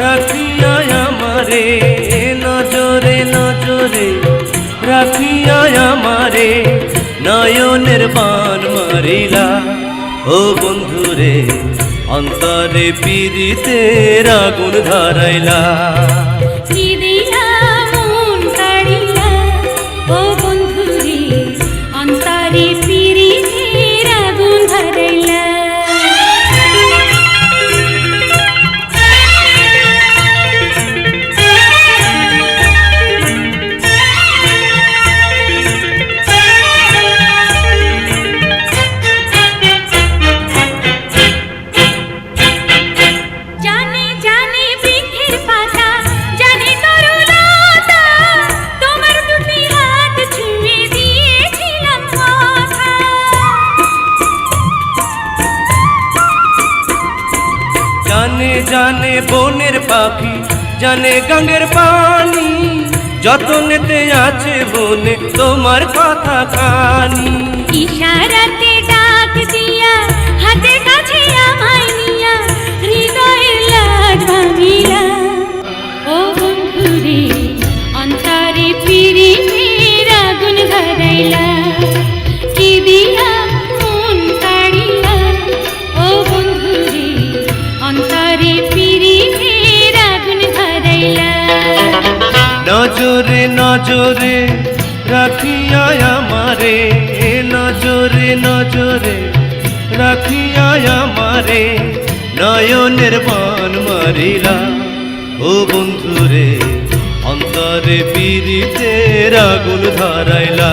রাখিয়া আমারে নজরে নজরে, রাখিয়া আমারে নয়নের বান মারিলা। ও বন্ধুরে অন্তরে পীড়িতের আগুন ধরাইলা। কি দিয়া মন কাড়িলা, ও বন্ধুরে অন্তরে পীড়িতের আগুন ধরাইলা। জানে জানে বনের পাখি, জানে গঙ্গের পানি, যতনেতে আছে বনে তোমার কথা কানি। ইশারাতে ডাক দিয়া হাতের কাছে আমায় নিয়া হৃদয়ের লাজ ভাঙিলা। ও বন্ধুরে অন্তরে পীড়িতের আগুন ধরাইলা। কি দিয়া মন কাড়িলা, ও বন্ধুরে অন্তরে পীড়িতের আগুন ধরাইলা। নজরে নজরে রাখিয়া আমারে, নজরে নজরে রাখিয়া আমারে নয়নের বান মারিলা। ও বন্ধুরে অন্তরে পীড়িতের আগুন ধরাইলা।